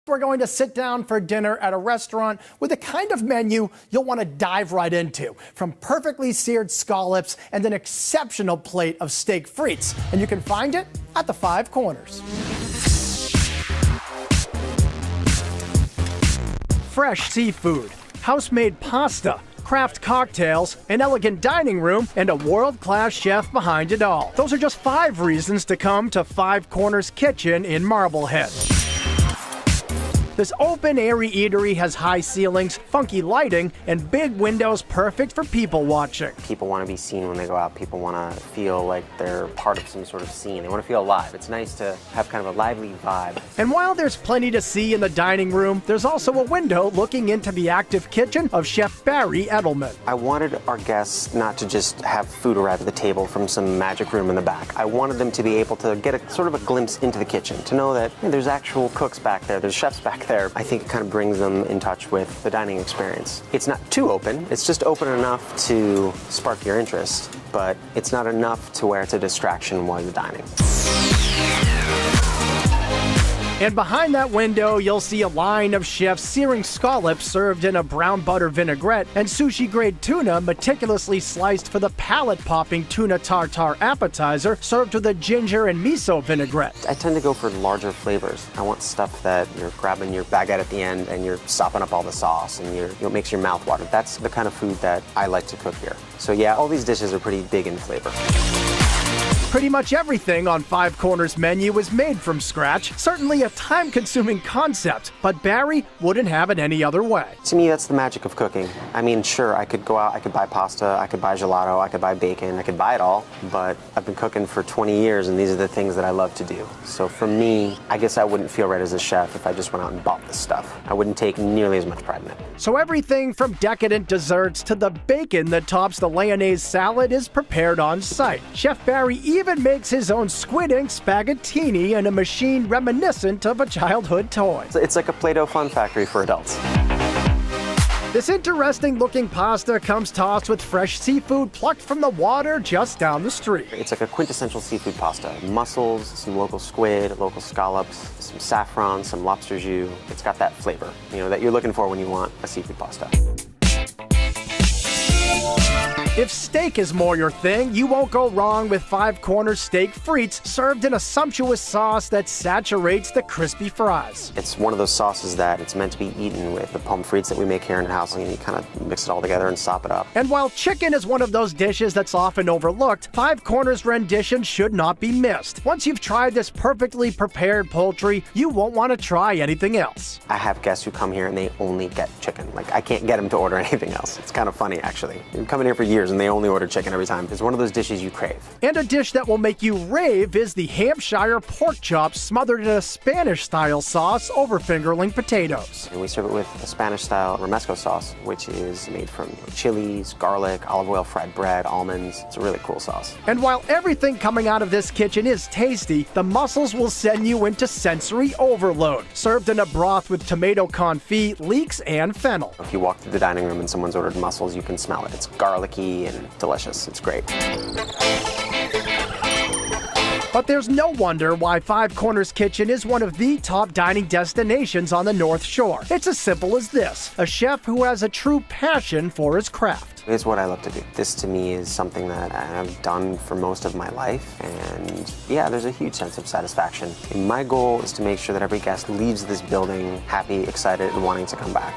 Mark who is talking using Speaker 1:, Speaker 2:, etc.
Speaker 1: We're going to sit down for dinner at a restaurant with the kind of menu you'll want to dive right into, from perfectly seared scallops and an exceptional plate of steak frites. And you can find it at the Five Corners. Fresh seafood, house-made pasta, craft cocktails, an elegant dining room, and a world-class chef behind it all. Those are just 5 reasons to come to Five Corners Kitchen in Marblehead. This open, airy eatery has high ceilings, funky lighting, and big windows perfect for people watching.
Speaker 2: People want to be seen when they go out. People want to feel like they're part of some sort of scene. They want to feel alive. It's nice to have kind of a lively vibe.
Speaker 1: And while there's plenty to see in the dining room, there's also a window looking into the active kitchen of Chef Barry Edelman.
Speaker 2: I wanted our guests not to just have food arrive at the table from some magic room in the back. I wanted them to be able to get a sort of a glimpse into the kitchen, to know that there's actual cooks back there, there's chefs back there. I think it kind of brings them in touch with the dining experience. It's not too open, it's just open enough to spark your interest, but it's not enough to where it's a distraction while you're dining.
Speaker 1: And behind that window, you'll see a line of chefs searing scallops served in a brown butter vinaigrette and sushi-grade tuna meticulously sliced for the palate-popping tuna tartare appetizer served with a ginger and miso vinaigrette.
Speaker 2: I tend to go for larger flavors. I want stuff that you're grabbing your baguette at the end and you're sopping up all the sauce and it makes your mouth water. That's the kind of food that I like to cook here. So yeah, all these dishes are pretty big in flavor.
Speaker 1: Pretty much everything on Five Corners' menu is made from scratch, certainly a time-consuming concept, but Barry wouldn't have it any other way.
Speaker 2: To me, that's the magic of cooking. I mean, sure, I could go out, I could buy pasta, I could buy gelato, I could buy bacon, I could buy it all, but I've been cooking for 20 years and these are the things that I love to do. So for me, I guess I wouldn't feel right as a chef if I just went out and bought this stuff. I wouldn't take nearly as much pride in it.
Speaker 1: So everything from decadent desserts to the bacon that tops the Lyonnaise salad is prepared on site. Chef Barry even makes his own squid ink spaghettini in a machine reminiscent of a childhood toy.
Speaker 2: It's like a Play-Doh fun factory for adults.
Speaker 1: This interesting looking pasta comes tossed with fresh seafood plucked from the water just down the street.
Speaker 2: It's like a quintessential seafood pasta. Mussels, some local squid, local scallops, some saffron, some lobster jus. It's got that flavor, that you're looking for when you want a seafood pasta.
Speaker 1: If steak is more your thing, you won't go wrong with Five Corners steak frites served in a sumptuous sauce that saturates the crispy fries.
Speaker 2: It's one of those sauces that it's meant to be eaten with the pommes frites that we make here in the house, and you kind of mix it all together and sop it up.
Speaker 1: And while chicken is one of those dishes that's often overlooked, Five Corners rendition should not be missed. Once you've tried this perfectly prepared poultry, you won't want to try anything else.
Speaker 2: I have guests who come here and they only get chicken. Like, I can't get them to order anything else. It's kind of funny, actually. They've been coming here for years and they only order chicken every time. It's one of those dishes you crave.
Speaker 1: And a dish that will make you rave is the Hampshire pork chops smothered in a Spanish-style sauce over fingerling potatoes.
Speaker 2: And we serve it with a Spanish-style romesco sauce, which is made from chilies, garlic, olive oil, fried bread, almonds. It's a really cool sauce.
Speaker 1: And while everything coming out of this kitchen is tasty, the mussels will send you into sensory overload, served in a broth with tomato confit, leeks, and fennel.
Speaker 2: If you walk through the dining room and someone's ordered mussels, you can smell it. It's garlicky and delicious. It's great.
Speaker 1: But there's no wonder why Five Corners Kitchen is one of the top dining destinations on the North Shore. It's as simple as this: a chef who has a true passion for his craft.
Speaker 2: It's what I love to do. This to me is something that I've done for most of my life, and yeah, there's a huge sense of satisfaction. And my goal is to make sure that every guest leaves this building happy, excited, and wanting to come back.